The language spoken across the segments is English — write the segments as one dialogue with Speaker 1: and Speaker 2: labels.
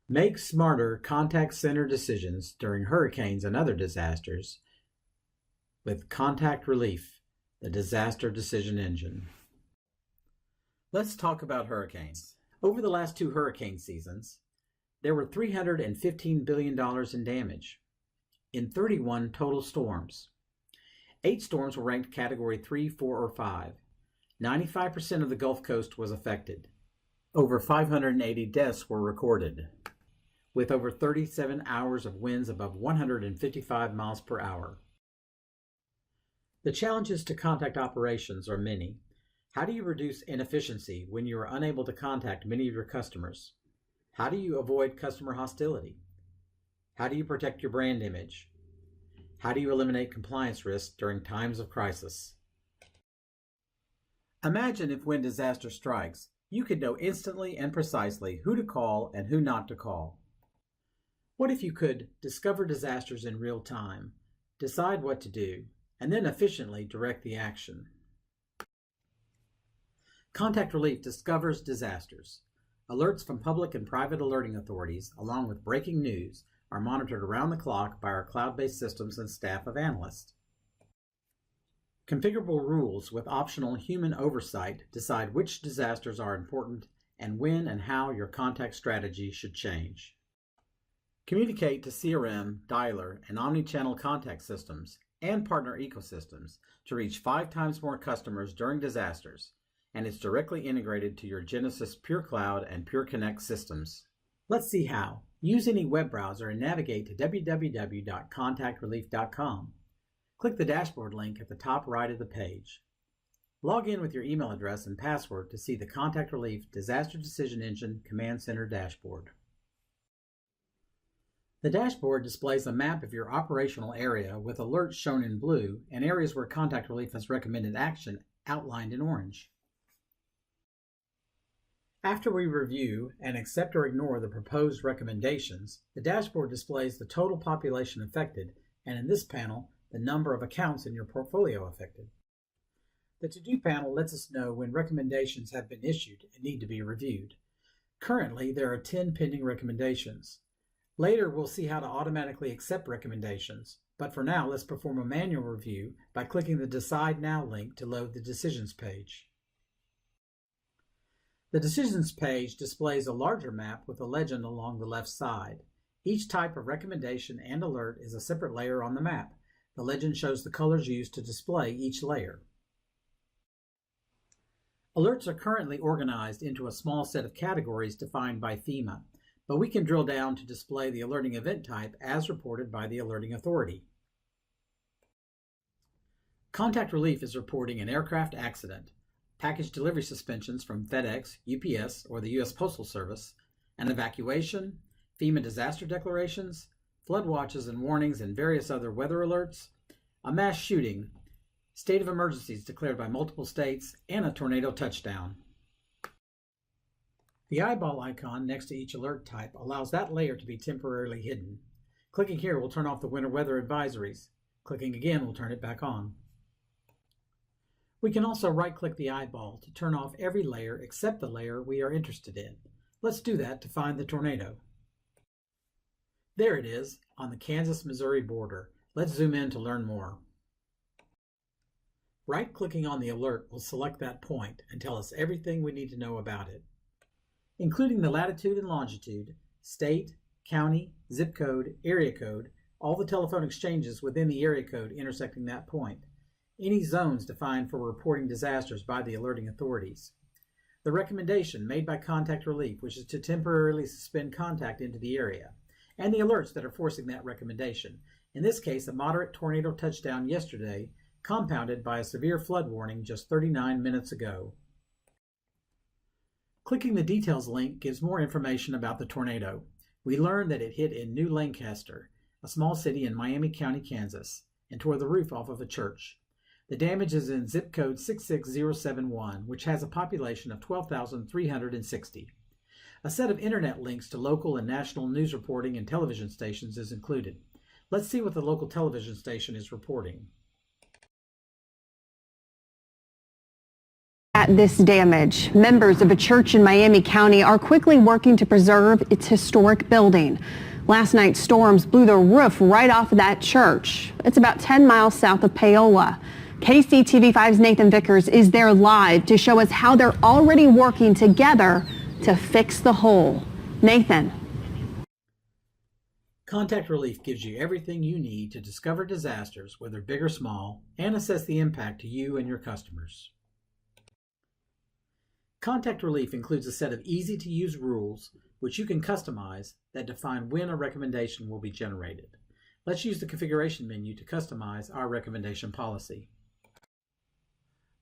Speaker 1: Make smarter contact center decisions during hurricanes and other disasters with ContactRelief, the disaster decision engine. Let's talk about hurricanes. Over the last 2 hurricane seasons, there were $315 billion in damage in 31 total storms. 8 storms were ranked Category 3, 4, or 5. 95% of the Gulf Coast was affected. Over 580 deaths were recorded, with over 37 hours of winds above 155 miles per hour. The challenges to contact operations are many. How do you reduce inefficiency when you are unable to contact many of your customers? How do you avoid customer hostility? How do you protect your brand image? How do you eliminate compliance risks during times of crisis? Imagine if when disaster strikes, you could know instantly and precisely who to call and who not to call. What if you could discover disasters in real time, decide what to do, and then efficiently direct the action? ContactRelief discovers disasters. Alerts from public and private alerting authorities, along with breaking news, are monitored around the clock by our cloud-based systems and staff of analysts. Configurable rules with optional human oversight decide which disasters are important and when and how your contact strategy should change. Communicate to CRM, dialer, and omnichannel contact systems and partner ecosystems to reach 5 times more customers during disasters, and it's directly integrated to your Genesys Pure Cloud and Pure Connect systems. Let's see how. Use any web browser and navigate to www.contactrelief.com. Click the dashboard link at the top right of the page. Log in with your email address and password to see the ContactRelief Disaster Decision Engine Command Center dashboard. The dashboard displays a map of your operational area with alerts shown in blue and areas where ContactRelief has recommended action outlined in orange. After we review and accept or ignore the proposed recommendations, the dashboard displays the total population affected, and in this panel, the number of accounts in your portfolio affected. The To-Do panel lets us know when recommendations have been issued and need to be reviewed. Currently, there are 10 pending recommendations. Later, we'll see how to automatically accept recommendations, but for now, let's perform a manual review by clicking the Decide Now link to load the Decisions page. The Decisions page displays a larger map with a legend along the left side. Each type of recommendation and alert is a separate layer on the map. The legend shows the colors used to display each layer. Alerts are currently organized into a small set of categories defined by FEMA, but we can drill down to display the alerting event type as reported by the alerting authority. ContactRelief is reporting an aircraft accident, package delivery suspensions from FedEx, UPS, or the U.S. Postal Service, an evacuation, FEMA disaster declarations, flood watches and warnings and various other weather alerts, a mass shooting, state of emergencies declared by multiple states, and a tornado touchdown. The eyeball icon next to each alert type allows that layer to be temporarily hidden. Clicking here will turn off the winter weather advisories. Clicking again will turn it back on. We can also right-click the eyeball to turn off every layer except the layer we are interested in. Let's do that to find the tornado. There it is, on the Kansas-Missouri border. Let's zoom in to learn more. Right-clicking on the alert will select that point and tell us everything we need to know about it, including the latitude and longitude, state, county, zip code, area code, all the telephone exchanges within the area code intersecting that point, any zones defined for reporting disasters by the alerting authorities, the recommendation made by ContactRelief, which is to temporarily suspend contact into the area, and the alerts that are forcing that recommendation. In this case, a moderate tornado touchdown yesterday, compounded by a severe flood warning just 39 minutes ago. Clicking the Details link gives more information about the tornado. We learned that it hit in New Lancaster, a small city in Miami County, Kansas, and tore the roof off of a church. The damage is in zip code 66071, which has a population of 12,360. A set of internet links to local and national news reporting and television stations is included. Let's see what the local television station is reporting.
Speaker 2: at this damage. Members of a church in Miami County are quickly working to preserve its historic building. Last night's storms blew the roof right off of that church. It's about 10 miles south of Paola. KCTV5's Nathan Vickers is there live to show us how they're already working together to fix the hole. Nathan.
Speaker 1: Contact Relief gives you everything you need to discover disasters, whether big or small, and assess the impact to you and your customers. Contact Relief includes a set of easy-to-use rules which you can customize that define when a recommendation will be generated. Let's use the configuration menu to customize our recommendation policy.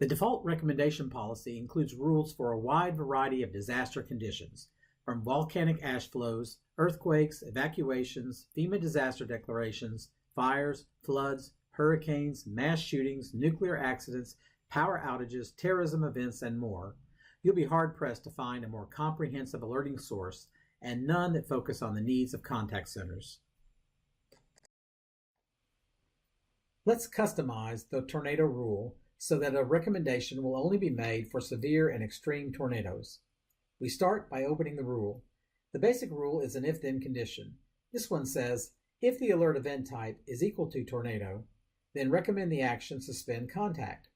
Speaker 1: The default recommendation policy includes rules for a wide variety of disaster conditions, from volcanic ash flows, earthquakes, evacuations, FEMA disaster declarations, fires, floods, hurricanes, mass shootings, nuclear accidents, power outages, terrorism events, and more. You'll be hard-pressed to find a more comprehensive alerting source and none that focus on the needs of contact centers. Let's customize the tornado rule so that a recommendation will only be made for severe and extreme tornadoes. We start by opening the rule. The basic rule is an if-then condition. This one says, if the alert event type is equal to tornado, then recommend the action suspend contact.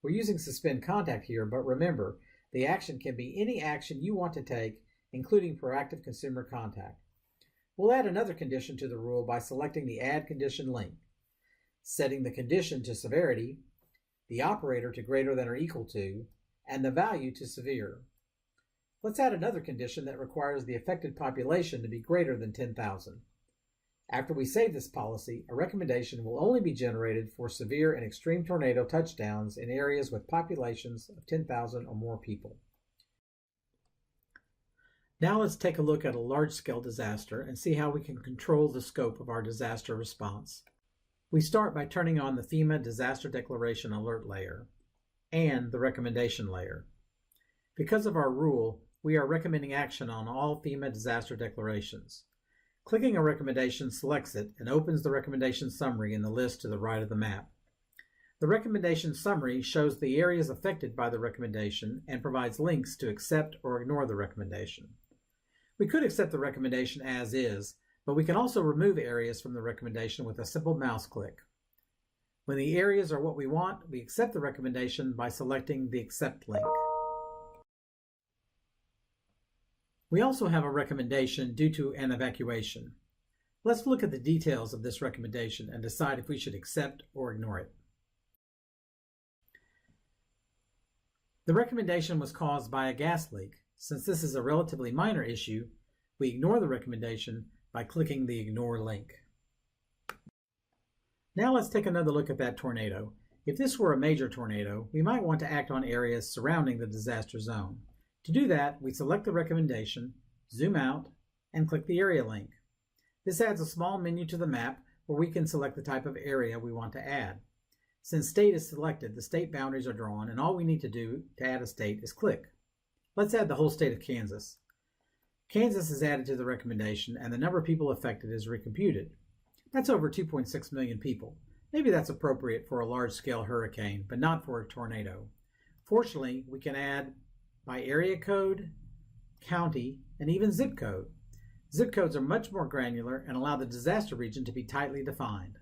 Speaker 1: We're using suspend contact here, but remember, the action can be any action you want to take, including proactive consumer contact. We'll add another condition to the rule by selecting the Add Condition link, setting the condition to severity, the operator to greater than or equal to, and the value to severe. Let's add another condition that requires the affected population to be greater than 10,000. After we save this policy, a recommendation will only be generated for severe and extreme tornado touchdowns in areas with populations of 10,000 or more people. Now let's take a look at a large-scale disaster and see how we can control the scope of our disaster response. We start by turning on the FEMA Disaster Declaration Alert layer and the recommendation layer. Because of our rule, we are recommending action on all FEMA disaster declarations. Clicking a recommendation selects it and opens the recommendation summary in the list to the right of the map. The recommendation summary shows the areas affected by the recommendation and provides links to accept or ignore the recommendation. We could accept the recommendation as is, but we can also remove areas from the recommendation with a simple mouse click. When the areas are what we want, we accept the recommendation by selecting the Accept link. We also have a recommendation due to an evacuation. Let's look at the details of this recommendation and decide if we should accept or ignore it. The recommendation was caused by a gas leak. Since this is a relatively minor issue, we ignore the recommendation by clicking the Ignore link. Now let's take another look at that tornado. If this were a major tornado, we might want to act on areas surrounding the disaster zone. To do that, we select the recommendation, zoom out, and click the area link. This adds a small menu to the map where we can select the type of area we want to add. Since state is selected, the state boundaries are drawn, and all we need to do to add a state is click. Let's add the whole state of Kansas. Kansas is added to the recommendation, and the number of people affected is recomputed. That's over 2.6 million people. Maybe that's appropriate for a large-scale hurricane, but not for a tornado. Fortunately, we can add by area code, county, and even zip code. Zip codes are much more granular and allow the disaster region to be tightly defined.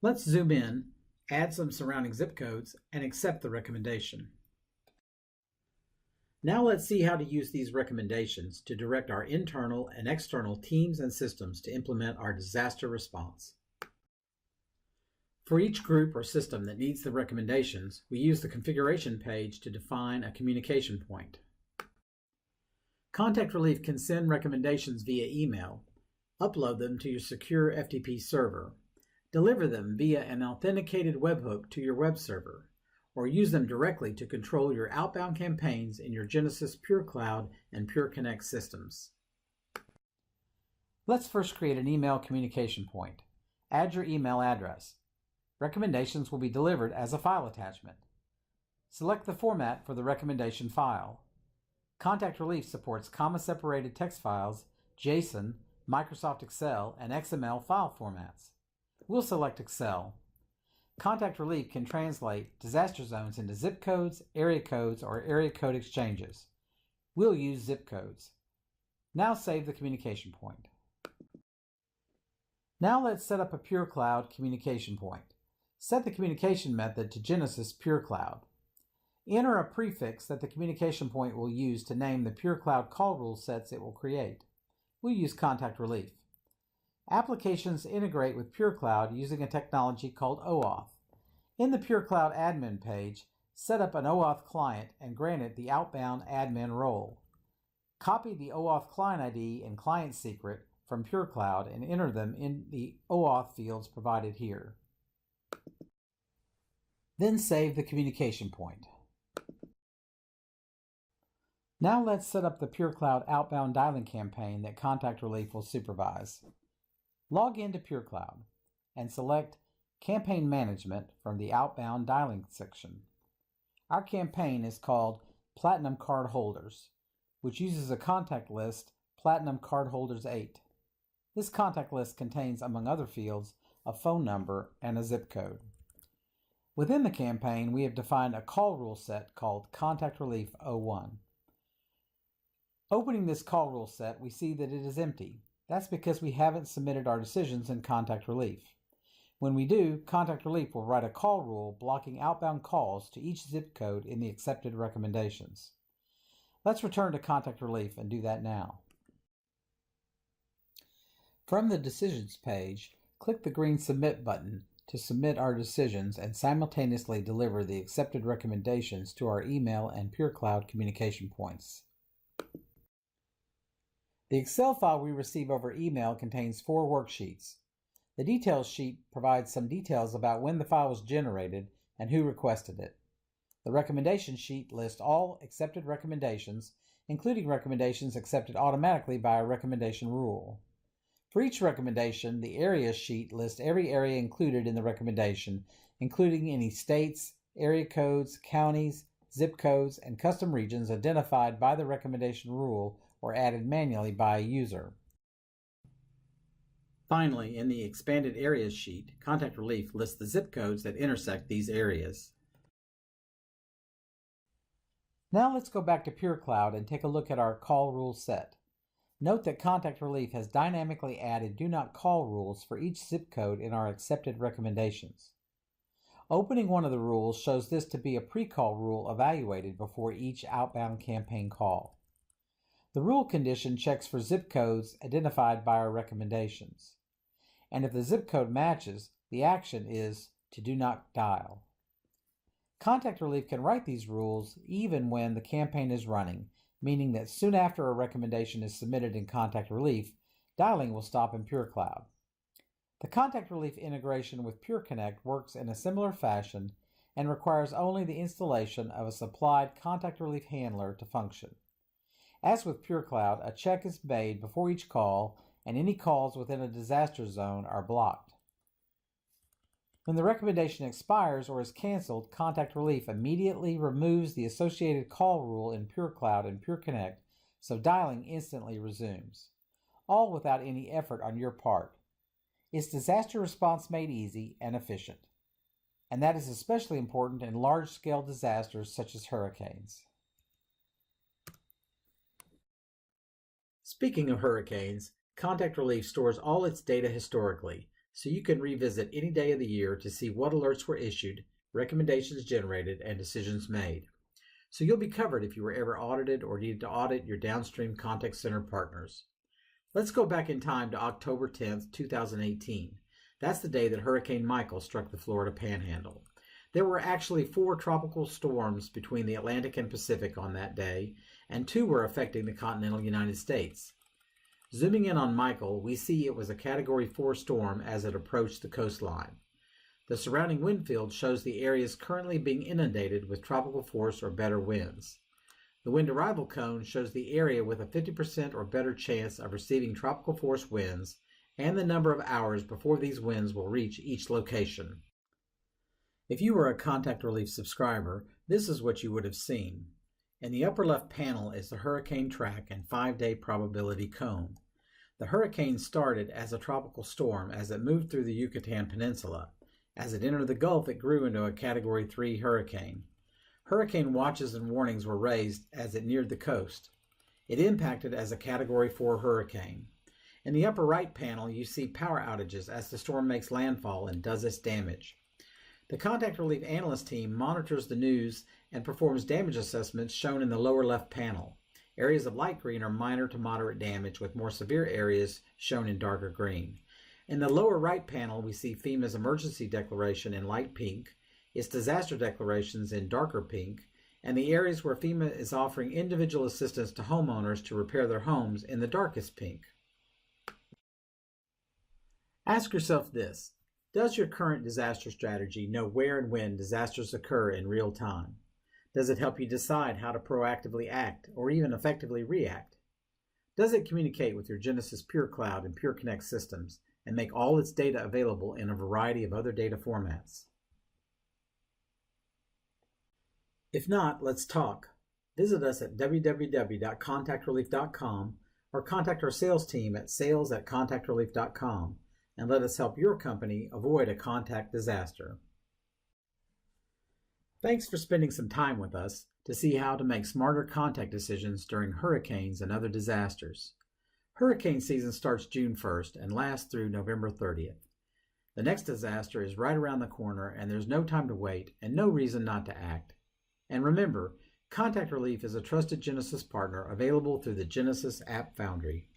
Speaker 1: Let's zoom in, add some surrounding zip codes, and accept the recommendation. Now let's see how to use these recommendations to direct our internal and external teams and systems to implement our disaster response. For each group or system that needs the recommendations, we use the configuration page to define a communication point. Contact Relief can send recommendations via email, upload them to your secure FTP server, deliver them via an authenticated webhook to your web server, or use them directly to control your outbound campaigns in your Genesis Pure Cloud and Pure Connect systems. Let's first create an email communication point. Add your email address. Recommendations will be delivered as a file attachment. Select the format for the recommendation file. Contact Relief supports comma-separated text files, JSON, Microsoft Excel, and XML file formats. We'll select Excel. Contact Relief can translate disaster zones into zip codes, or area code exchanges. We'll use zip codes. Now save the communication point. Now let's set up a Pure Cloud communication point. Set the communication method to Genesis Pure Cloud. Enter a prefix that the communication point will use to name the Pure Cloud call rule sets it will create. We'll use Contact Relief. Applications integrate with Pure Cloud using a technology called OAuth. In the Pure Cloud admin page, set up an OAuth client and grant it the outbound admin role. Copy the OAuth client ID and client secret from Pure Cloud and enter them in the OAuth fields provided here. Then save the communication point. Now let's set up the Pure Cloud outbound dialing campaign that Contact Relief will supervise. Log into Pure Cloud and select Campaign Management from the Outbound Dialing section. Our campaign is called Platinum Card Holders, which uses a contact list, Platinum Card Holders 8. This contact list contains, among other fields, a phone number and a zip code. Within the campaign, we have defined a call rule set called Contact Relief 01. Opening this call rule set, we see that it is empty. That's because we haven't submitted our decisions in Contact Relief. When we do, Contact Relief will write a call rule blocking outbound calls to each zip code in the accepted recommendations. Let's return to Contact Relief and do that now. From the Decisions page, click the green Submit button to submit our decisions and simultaneously deliver the accepted recommendations to our email and Pure Cloud communication points. The Excel file we receive over email contains 4 worksheets. The Details sheet provides some details about when the file was generated and who requested it. The Recommendation sheet lists all accepted recommendations, including recommendations accepted automatically by a recommendation rule. For each recommendation, the Areas sheet lists every area included in the recommendation, including any states, area codes, counties, zip codes, and custom regions identified by the recommendation rule or added manually by a user. Finally, in the Expanded Areas sheet, Contact Relief lists the zip codes that intersect these areas. Now let's go back to Pure Cloud and take a look at our call rule set. Note that Contact Relief has dynamically added Do Not Call rules for each zip code in our accepted recommendations. Opening one of the rules shows this to be a pre-call rule evaluated before each outbound campaign call. The rule condition checks for zip codes identified by our recommendations. And if the zip code matches, the action is to do not dial. Contact Relief can write these rules even when the campaign is running, meaning that soon after a recommendation is submitted in Contact Relief, dialing will stop in Pure Cloud. The Contact Relief integration with Pure Connect works in a similar fashion and requires only the installation of a supplied Contact Relief handler to function. As with Pure Cloud, a check is made before each call, and any calls within a disaster zone are blocked. When the recommendation expires or is canceled, Contact Relief immediately removes the associated call rule in Pure Cloud and Pure Connect, so dialing instantly resumes, all without any effort on your part. It's disaster response made easy and efficient, and that is especially important in large-scale disasters such as hurricanes. Speaking of hurricanes, Contact Relief stores all its data historically, so you can revisit any day of the year to see what alerts were issued, recommendations generated, and decisions made. So you'll be covered if you were ever audited or needed to audit your downstream contact center partners. Let's go back in time to October 10th, 2018. That's the day that Hurricane Michael struck the Florida Panhandle. There were actually 4 tropical storms between the Atlantic and Pacific on that day, and 2 were affecting the continental United States. Zooming in on Michael, we see it was a Category 4 storm as it approached the coastline. The surrounding wind field shows the areas currently being inundated with tropical force or better winds. The wind arrival cone shows the area with a 50% or better chance of receiving tropical force winds and the number of hours before these winds will reach each location. If you were a Contact Relief subscriber, this is what you would have seen. In the upper left panel is the hurricane track and 5-day probability cone. The hurricane started as a tropical storm as it moved through the Yucatan Peninsula, As it entered the Gulf, it grew into a Category 3 hurricane. Hurricane watches and warnings were raised as it neared the coast. It impacted as a Category 4 hurricane. In the upper right panel, you see power outages as the storm makes landfall and does its damage. The Contact Relief analyst team monitors the news and performs damage assessments shown in the lower left panel. Areas of light green are minor to moderate damage, with more severe areas shown in darker green. In the lower right panel, we see FEMA's emergency declaration in light pink, its disaster declarations in darker pink, and the areas where FEMA is offering individual assistance to homeowners to repair their homes in the darkest pink. Ask yourself this: does your current disaster strategy know where and when disasters occur in real time? Does it help you decide how to proactively act or even effectively react? Does it communicate with your Genesis Pure Cloud and Pure Connect systems and make all its data available in a variety of other data formats? If not, let's talk. Visit us at www.contactrelief.com or contact our sales team at sales@contactrelief.com and let us help your company avoid a contact disaster. Thanks for spending some time with us to see how to make smarter contact decisions during hurricanes and other disasters. Hurricane season starts June 1st and lasts through November 30th. The next disaster is right around the corner, and there's no time to wait and no reason not to act. And remember, Contact Relief is a trusted Genesis partner available through the Genesis App Foundry.